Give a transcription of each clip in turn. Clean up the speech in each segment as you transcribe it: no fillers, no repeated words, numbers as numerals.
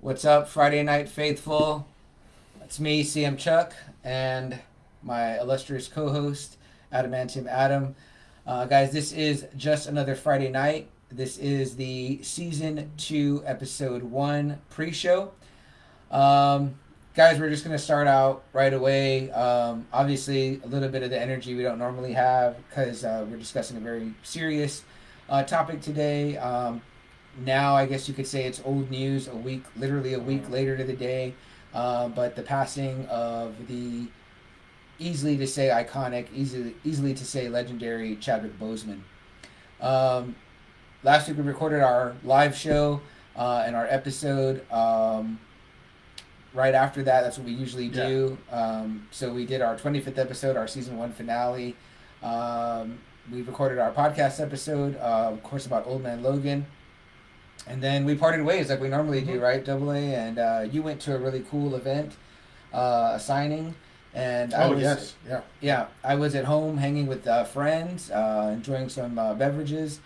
What's up, Friday Night Faithful? It's me, CM Chuck, and my illustrious co-host, Adamantium Adam. Guys, this is just another Friday night. This is the Season 2, Episode 1 pre-show. Guys, we're just going to start out right away. Obviously, a little bit of the energy we don't normally have because we're discussing a very serious topic today. Now, I guess you could say it's old news, literally a week later to the day. But the passing of the easily to say iconic, easily to say legendary Chadwick Boseman. Last week we recorded our live show and our episode. Right after that, that's what we usually do. So we did our 25th episode, our season 1 finale. We recorded our podcast episode, of course, about Old Man Logan. And then we parted ways like we normally do, right, Double A? And you went to a really cool event, a signing. And I was at home hanging with friends, enjoying some beverages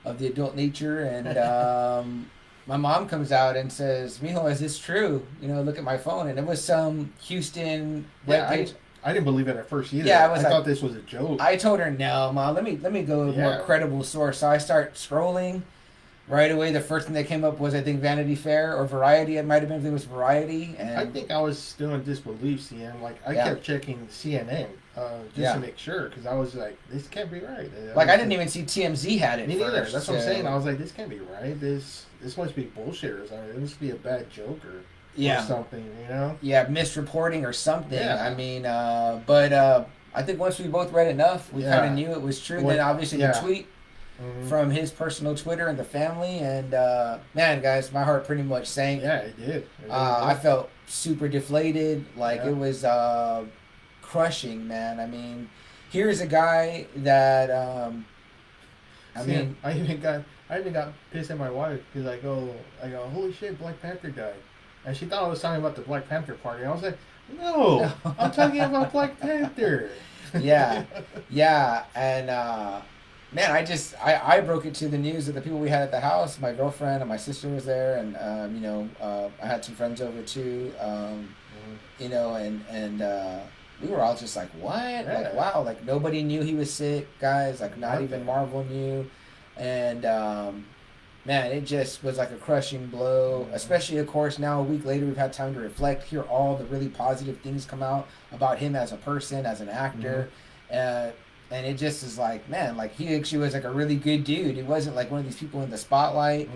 of the adult nature. And my mom comes out and says, "Mijo, is this true? You know, look at my phone." And it was some Houston webpage. I didn't believe it at first either. Yeah, I thought this was a joke. I told her, "No, Mom, let me go with a more credible source." So I start scrolling. Right away, the first thing that came up was, I think, Vanity Fair or Variety. It might have been, if it was Variety. And I think I was still in disbelief, CM. Like, I kept checking CNN just to make sure, because I was like, this can't be right. I didn't even see TMZ had it. Me neither. That's what I'm saying. I was like, this can't be right. This must be bullshit or something. It must be a bad joke or something, you know? Yeah, misreporting or something. Yeah. I mean, but I think once we both read enough, we kind of knew it was true. Then obviously the tweet. Mm-hmm. From his personal Twitter and the family, and man, guys, my heart pretty much sank. Yeah, it did. I felt super deflated. It was crushing, man. I mean, here's a guy that I even got pissed at my wife because I go, holy shit, Black Panther died, and she thought I was talking about the Black Panther party. I was like, no, I'm talking about Black Panther. Yeah, and. Man, I broke it to the news of the people we had at the house. My girlfriend and my sister was there, and I had some friends over too. And we were all just like, "What? Yeah. Like, wow! Like nobody knew he was sick, guys. Like not even Marvel knew." And man, it just was like a crushing blow. Mm-hmm. Especially, of course, now a week later, we've had time to reflect, hear all the really positive things come out about him as a person, as an actor. Mm-hmm. And it just is like, man, like he actually was like a really good dude. He wasn't like one of these people in the spotlight.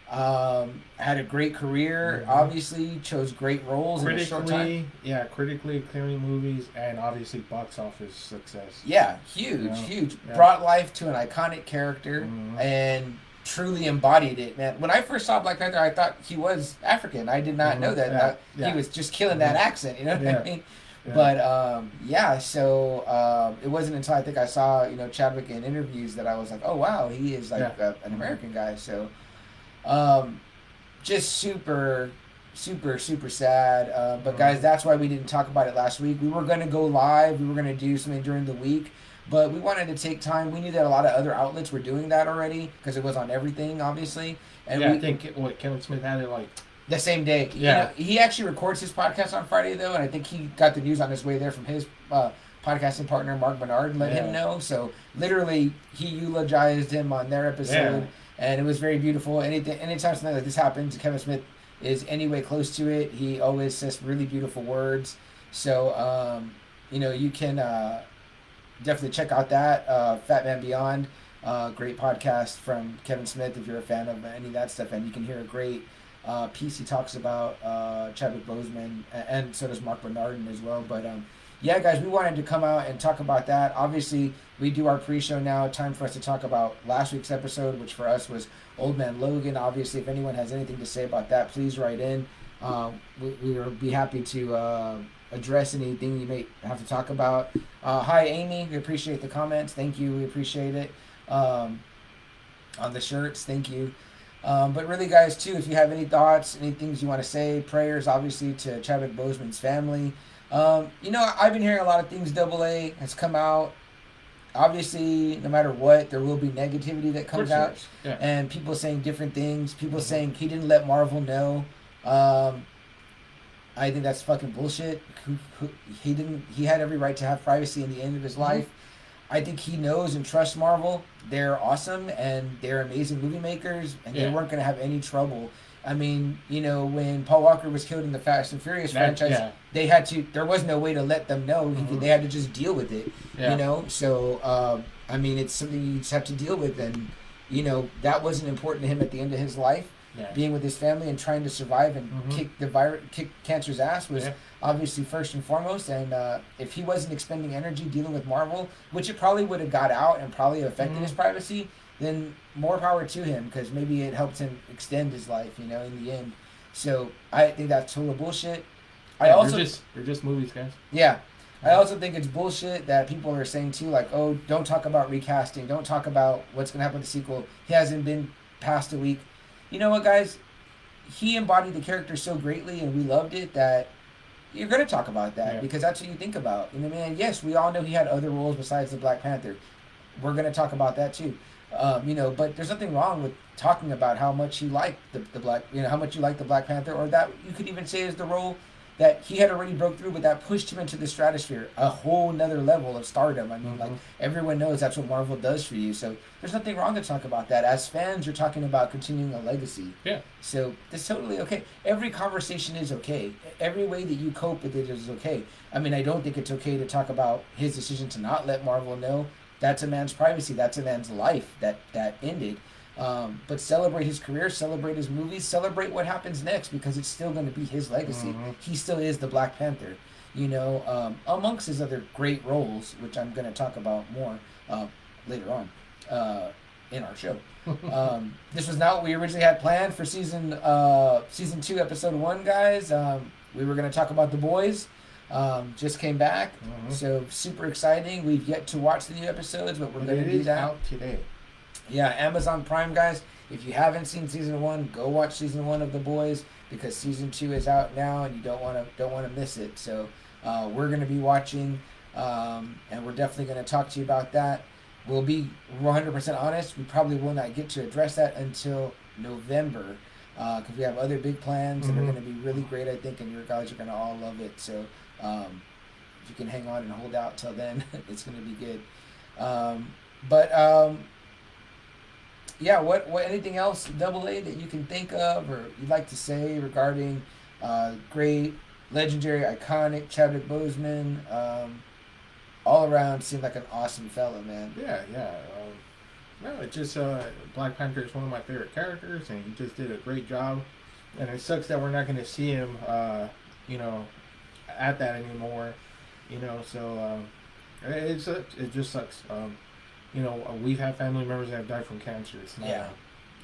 Had a great career, obviously, chose great roles in a short time. Yeah, critically acclaimed movies and obviously box office success. Yeah, huge. Yeah. Brought life to an iconic character and truly embodied it, man. When I first saw Black Panther, I thought he was African. I did not know that. He was just killing that accent, you know what I mean? Yeah. But so it wasn't until I think I saw Chadwick in interviews that I was like, oh wow, he is like an American guy. So just super sad. But guys, that's why we didn't talk about it last week. We were gonna go live. We were gonna do something during the week, but we wanted to take time. We knew that a lot of other outlets were doing that already because it was on everything, obviously. And I think Kevin Smith had it like. The same day. Yeah. He actually records his podcast on Friday, though, and I think he got the news on his way there from his podcasting partner, Mark Bernard, and let him know. So, literally, he eulogized him on their episode, and it was very beautiful. Anytime something like this happens, Kevin Smith is any way close to it. He always says really beautiful words. So, you can definitely check out that. Fat Man Beyond, great podcast from Kevin Smith if you're a fan of any of that stuff, and you can hear a great piece he talks about Chadwick Boseman, and so does Mark Bernardin as well. But guys, we wanted to come out and talk about that. Obviously, we do our pre-show now. Time for us to talk about last week's episode, which for us was Old Man Logan. Obviously, if anyone has anything to say about that, please write in. We will be happy to address anything you may have to talk about. Hi, Amy. We appreciate the comments. Thank you. We appreciate it. On the shirts, thank you. But really, guys, too, if you have any thoughts, any things you want to say, prayers, obviously, to Chadwick Boseman's family. I've been hearing a lot of things. Double A has come out. Obviously, no matter what, there will be negativity that comes out. Yeah. And people saying different things. People saying he didn't let Marvel know I think that's fucking bullshit. He had every right to have privacy in the end of his life. I think he knows and trusts Marvel. They're awesome and they're amazing movie makers, and they weren't going to have any trouble. I mean, you know, when Paul Walker was killed in the Fast and Furious franchise, they had to. There was no way to let them know. They had to just deal with it. You know, so I mean, it's something you just have to deal with, and you know that wasn't important to him at the end of his life. Being with his family and trying to survive and kick cancer's ass was obviously first and foremost. And if he wasn't expending energy dealing with Marvel, which it probably would have got out and probably affected his privacy, then more power to him, because maybe it helped him extend his life, you know, in the end. So I think that's total bullshit. They're just movies, guys. Yeah. I also think it's bullshit that people are saying too, like, oh, don't talk about recasting, don't talk about what's going to happen with the sequel. He hasn't been past a week. You know what, guys? He embodied the character so greatly, and we loved it, that you're going to talk about that because that's what you think about. You know what I mean? Yes, we all know he had other roles besides the Black Panther. We're going to talk about that too. You know, but there's nothing wrong with talking about how much you like the Black, you know, how much you like the Black Panther, or that you could even say is the role that he had already broke through, but that pushed him into the stratosphere, a whole nother level of stardom. I mean, like, everyone knows that's what Marvel does for you. So there's nothing wrong to talk about that. As fans, you're talking about continuing a legacy. Yeah. So it's totally okay. Every conversation is okay. Every way that you cope with it is okay. I mean, I don't think it's okay to talk about his decision to not let Marvel know. That's a man's privacy. That's a man's life that ended. But celebrate his career, celebrate his movies, celebrate what happens next, because it's still going to be his legacy. He still is the Black Panther, you know, amongst his other great roles, which I'm going to talk about more later on in our show. This was not what we originally had planned for season 2, episode 1, guys. We were going to talk about The Boys. Just came back, so super exciting. We've yet to watch the new episodes, but we're going to do that. Out today. Yeah, Amazon Prime, guys. If you haven't seen season 1, go watch season 1 of The Boys, because season 2 is out now, and you don't want to miss it. So we're going to be watching, and we're definitely going to talk to you about that. We'll be 100% honest. We probably will not get to address that until November, because we have other big plans that are going to be really great, I think, and you guys are going to all love it. So if you can hang on and hold out till then, it's going to be good. Yeah, what anything else, Double A, that you can think of or you'd like to say regarding great, legendary, iconic Chadwick Boseman? All around seemed like an awesome fella, man. Yeah. No, it's just Black Panther is one of my favorite characters, and he just did a great job. And it sucks that we're not going to see him, you know, at that anymore. You know, so it just sucks. You know, we've had family members that have died from cancer. It's not,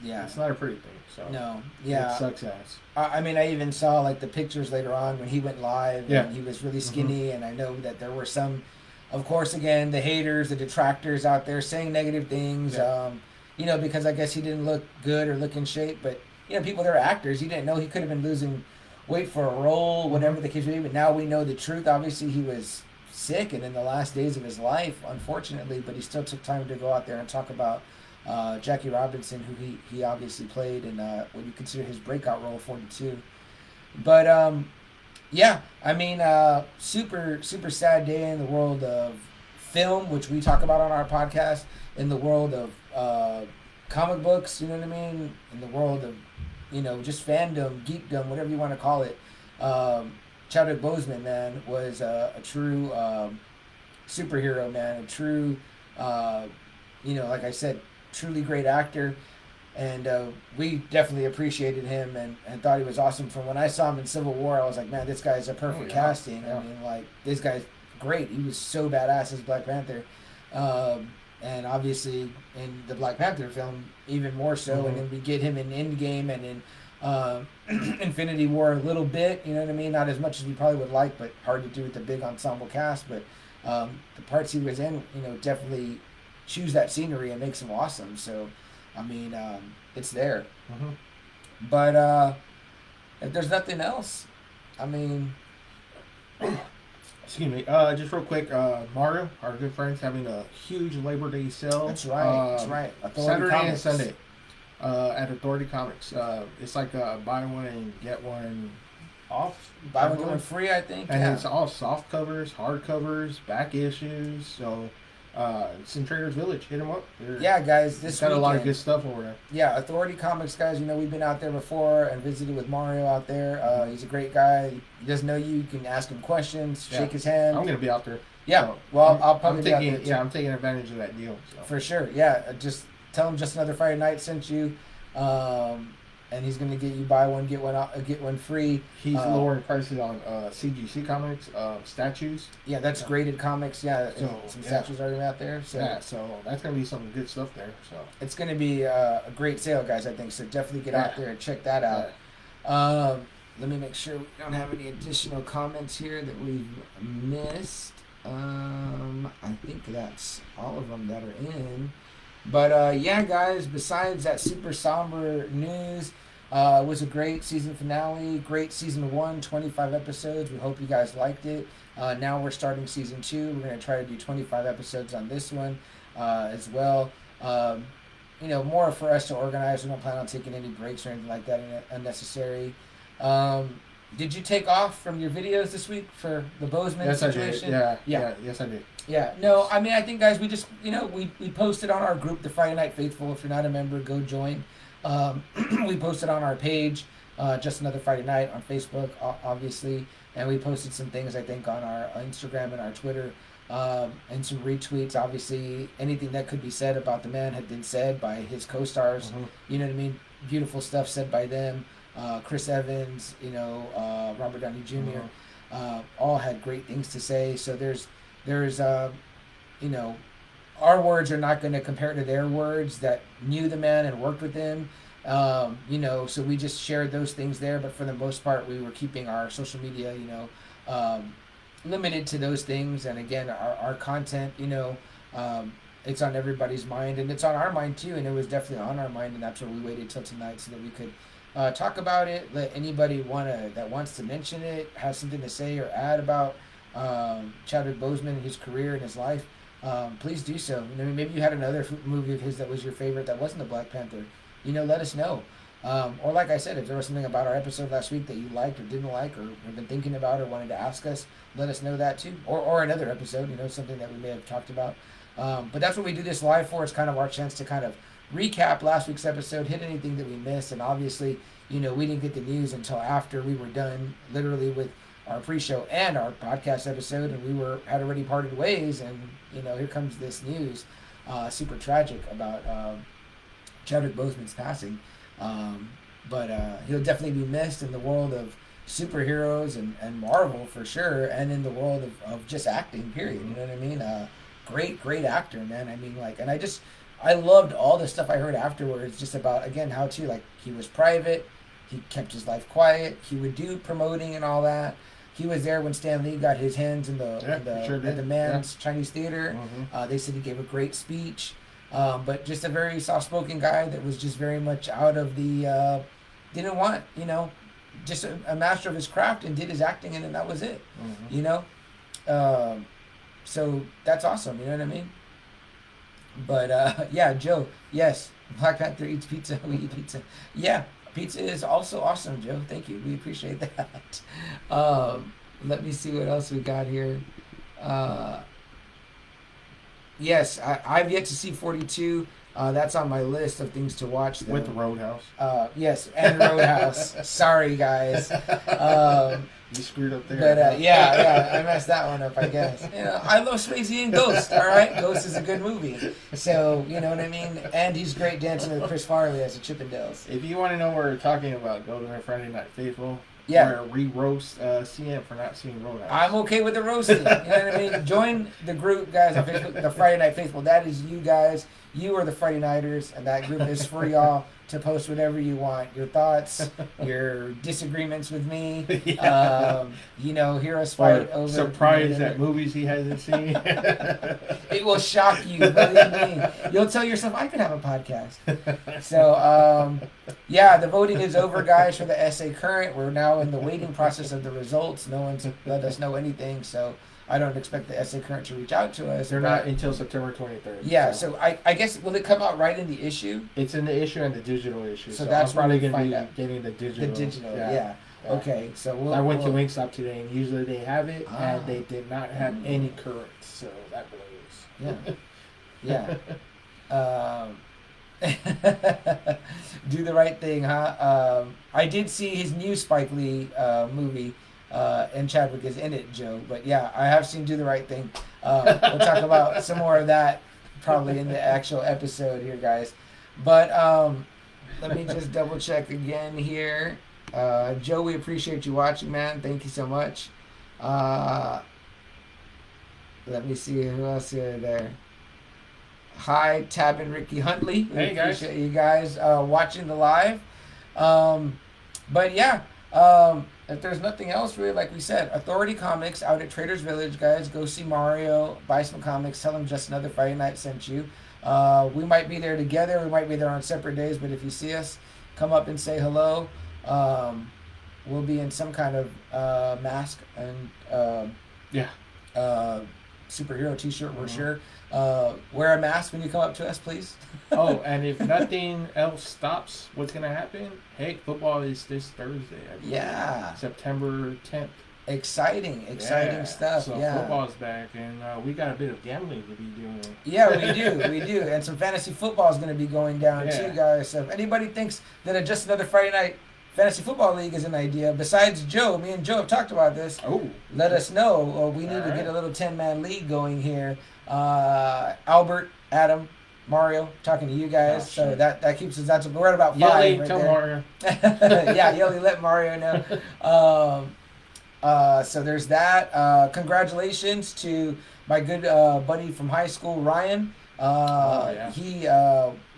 it's not a pretty thing. So no, yeah, it sucks ass. I mean, I even saw like the pictures later on when he went live. And he was really skinny, and I know that there were some, of course, again, the haters, the detractors out there saying negative things. You know, because I guess he didn't look good or look in shape, but you know, people, they're actors. You didn't know he could have been losing weight for a role, whatever the case may be. But now we know the truth. Obviously, he was sick and in the last days of his life, unfortunately, but he still took time to go out there and talk about Jackie Robinson, who he obviously played in what you consider his breakout role, 42. But yeah, I mean, super sad day in the world of film, which we talk about on our podcast, in the world of comic books, you know what I mean, in the world of, you know, just fandom, geekdom, whatever you want to call it. Chadwick Boseman, man, was a true superhero, man, a true, you know, like I said, truly great actor. And we definitely appreciated him and thought he was awesome. From when I saw him in Civil War, I was like, man, this guy's a perfect casting. I mean, like, this guy's great. He was so badass as Black Panther. And obviously in the Black Panther film, even more so. And then we get him in Endgame and in Infinity War a little bit, you know what I mean? Not as much as we probably would like, but hard to do with the big ensemble cast. But the parts he was in, you know, definitely choose that scenery and makes him awesome. So, I mean, it's there. But if there's nothing else, I mean... Excuse me. Just real quick, Mario, our good friend's having a huge Labor Day sale. That's right. That's right. Saturday and Sunday. At Authority Comics. It's like buy one and get one off. Buy one get one free, I think. And it's all soft covers, hard covers, back issues. So it's in Traders Village. Hit them up. Guys, this got weekend, a lot of good stuff over there. Yeah, Authority Comics, guys. You know, we've been out there before and visited with Mario out there. He's a great guy. He doesn't know you. You can ask him questions, shake his hand. I'm gonna be out there. Yeah, so well, I'll probably be out there too. Yeah, I'm taking advantage of that deal. So. For sure. Yeah, just tell him Just Another Friday Night sent you. And he's going to get you buy one, get one free. He's lowering prices on CGC Comics, statues. Yeah, that's graded comics. Yeah, so, some statues already out there. So. Yeah, so that's going to be some good stuff there. So it's going to be a great sale, guys, I think. So definitely get out there and check that out. Let me make sure we don't have any additional comments here that we've missed. I think that's all of them that are in. But yeah, guys, besides that super somber news, it was a great season finale, great season 1, 25 episodes. We hope you guys liked it. Now we're starting season 2. We're going to try to do 25 episodes on this one as well. You know, more for us to organize. We don't plan on taking any breaks or anything like that unnecessary. Did you take off from your videos this week for the Boseman situation? I did. Yeah. Yes, I did. Yeah. No, I mean, I think, guys, we just, you know, we posted on our group, the Friday Night Faithful. If you're not a member, go join. We posted on our page, Just Another Friday Night on Facebook, obviously. And we posted some things, I think, on our Instagram and our Twitter, and some retweets. Obviously, anything that could be said about the man had been said by his co-stars. Mm-hmm. You know what I mean? Beautiful stuff said by them. Chris Evans, you know, Robert Downey Jr. All had great things to say. So there's you know, our words are not going to compare to their words that knew the man and worked with him. You know, so we just shared those things there. But for the most part, we were keeping our social media, you know, limited to those things. And again, our content, you know, it's on everybody's mind, and it's on our mind too. And it was definitely on our mind, and that's why we waited till tonight so that we could talk about it. Let anybody that wants to mention it, have something to say or add about Chadwick Boseman and his career and his life. Please do so. You know, maybe you had another movie of his that was your favorite that wasn't the Black Panther. You know, let us know. Or like I said, if there was something about our episode last week that you liked or didn't like or have been thinking about or wanted to ask us, let us know that too. Or another episode, you know, something that we may have talked about. But that's what we do this live for. It's kind of our chance to kind of recap last week's episode, hit anything that we missed. And obviously, you know, we didn't get the news until after we were done, literally with our pre-show and our podcast episode, and we had already parted ways. And you know, here comes this news, super tragic about Chadwick Boseman's passing. But he'll definitely be missed in the world of superheroes and Marvel for sure, and in the world of just acting, period. You know what I mean? Great actor, man. I mean, like, and I loved all the stuff I heard afterwards, just about, again, how to, like, he was private, he kept his life quiet, he would do promoting and all that. He was there when Stan Lee got his hands in the Man's Chinese Theater. Mm-hmm. They said he gave a great speech, but just a very soft-spoken guy that was just very much out of the, didn't want, you know, just a master of his craft and did his acting, and then that was it, mm-hmm. you know? So that's awesome, you know what I mean? But, yeah, Joe, yes, Black Panther eats pizza, we eat pizza. Yeah, pizza is also awesome, Joe. Thank you. We appreciate that. Let me see what else we got here. Yes, I've yet to see 42. That's on my list of things to watch, though. With the Roadhouse. Yes, and Roadhouse. Sorry, guys. You screwed up there. But yeah, I messed that one up, I guess. You know, I love Swayze and Ghost. All right, Ghost is a good movie. So you know what I mean. And he's great dancing with Chris Farley as a Chippendales. If you want to know what we're talking about, go to our Friday Night Faithful. Yeah. Where we roast CM for not seeing Roadhouse. I'm okay with the roasting. You know what I mean? Join the group, guys, on Facebook, the Friday Night Faithful. That is you guys. You are the Friday Nighters, and that group is for y'all to post whatever you want. Your thoughts, your disagreements with me. Yeah. You know, hear us fight over. Surprise at movies he hasn't seen. It will shock you, believe me. You'll tell yourself, I could have a podcast. So, yeah, the voting is over, guys, for the SA Current. We're now in the waiting process of the results. No one's let us know anything, so I don't expect the SA Current to reach out to us. They're not until September 23rd. Yeah, so I guess, will it come out right in the issue? It's in the issue and the digital issue. So that's I'm probably where going we to find be getting the digital. The digital, yeah. Okay, so I went to Wingstop today, and usually they have it, and they did not have any currents, so that blows. Yeah. Do the Right Thing, huh? I did see his new Spike Lee movie, and Chadwick is in it, Joe. But yeah, I have seen Do the Right Thing. We'll talk about some more of that probably in the actual episode here, guys. But let me just double check again here. Joe, we appreciate you watching, man. Thank you so much. Let me see who else here there. Hi, Tab and Ricky Huntley. We appreciate you guys watching the live. But yeah, if there's nothing else really, like we said, Authority Comics out at Traders Village, guys. Go see Mario, buy some comics, tell him Just Another Friday Night sent you. We might be there together. We might be there on separate days, but if you see us, come up and say hello. We'll be in some kind of mask and superhero t-shirt, we're sure. Wear a mask when you come up to us, please. Oh, and if nothing else stops, what's going to happen? Hey, football is this Thursday, I believe. Yeah. September 10th. Exciting stuff. So football's back, and we got a bit of gambling to be doing. Yeah, we do. And some fantasy football is going to be going down too, guys. So if anybody thinks that a Just Another Friday Night Fantasy Football League is an idea, besides Joe, me and Joe have talked about this. Let us know. We need to get a little 10-man league going here. Albert, Adam, Mario, talking to you guys. So that keeps us. We're at about 5 Yelly, right tell there. Mario. Yeah, Yelly, let Mario know. So there's that. Congratulations to my good buddy from high school, Ryan. He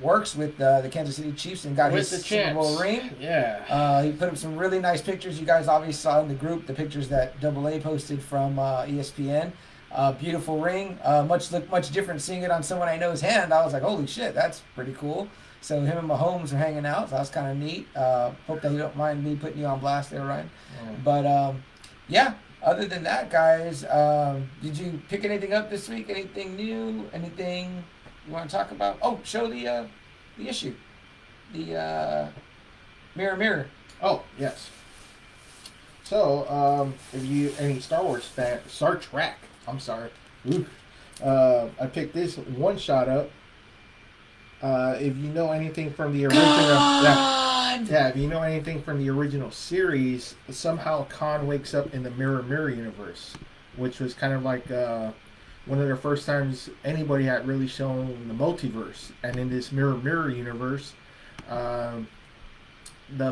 works with the Kansas City Chiefs and got his Super Bowl ring. Yeah. He put up some really nice pictures. You guys obviously saw in the group the pictures that AA posted from ESPN. Beautiful ring. Looked much different seeing it on someone I know's hand. I was like, holy shit, that's pretty cool. So him and Mahomes are hanging out. So that's kind of neat. Hope that you don't mind me putting you on blast there, Ryan. But yeah. Other than that, guys, did you pick anything up this week? Anything new? Anything you want to talk about? Oh, show the issue. The mirror. Oh, yes. So, if you any Star Trek, I'm sorry. I picked this one shot up. If you know anything from the original, if you know anything from the original series, somehow Khan wakes up in the Mirror universe, which was kind of like one of the first times anybody had really shown the multiverse. And in this Mirror universe, the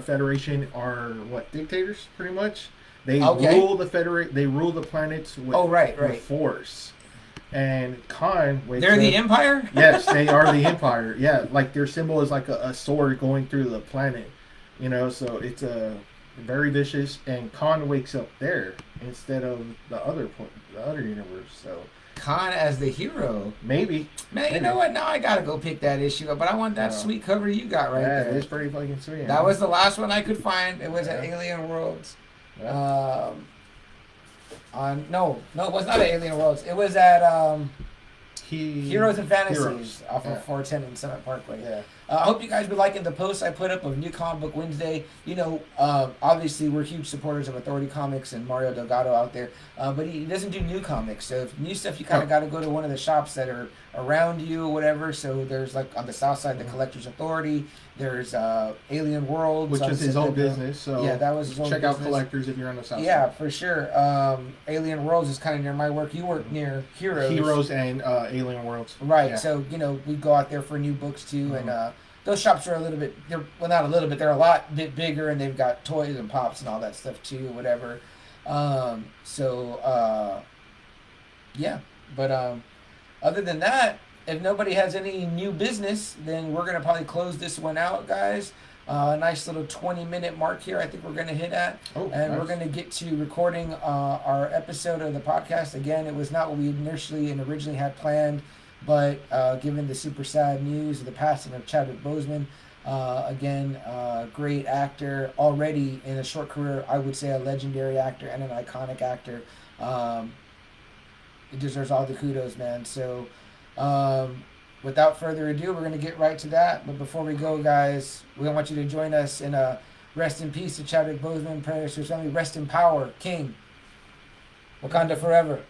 Federation are dictators, pretty much. They rule They rule the planets with force. And Khan wakes They're the Empire? Yes, they are the Empire. Yeah, like their symbol is like a sword going through the planet. You know, so it's very vicious. And Khan wakes up there instead of the other universe. So Khan as the hero. Maybe. Man, you know what? Now I gotta go pick that issue up. But I want that sweet cover you got right there. Yeah, it's pretty fucking sweet. That was the last one I could find. It was at Alien Worlds. Yeah. No, it was not at Alien Worlds. It was at Heroes and Fantasies off of 410 in Summit Parkway. Yeah. I hope you guys were liking the posts I put up of New Comic Book Wednesday. You know, obviously we're huge supporters of Authority Comics and Mario Delgado out there, but he doesn't do new comics. So if new stuff, you kind of got to go to one of the shops that are around you or whatever. So there's like on the south side, the Collectors Authority. There's Alien Worlds, which was his own business. So yeah, that was his own business. Check out Collectors if you're on the south side. Yeah, for sure. Alien Worlds is kind of near my work. You work near Heroes and Alien Worlds. Right. Yeah. So we go out there for new books too, and those shops are a little bit. Not a little bit. They're a lot bit bigger, and they've got toys and pops and all that stuff too, whatever. Yeah. But other than that, if nobody has any new business, then we're gonna probably close this one out, guys. Nice little 20-minute mark here. I think we're gonna hit at, and we're gonna get to recording our episode of the podcast. Again, it was not what we initially and originally had planned. But given the super sad news of the passing of Chadwick Boseman, great actor, already in a short career, I would say a legendary actor and an iconic actor. it deserves all the kudos, man. So, without further ado, we're gonna get right to that. But before we go, guys, we want you to join us in a rest in peace to Chadwick Boseman, prayers to his family, rest in power, King, Wakanda forever.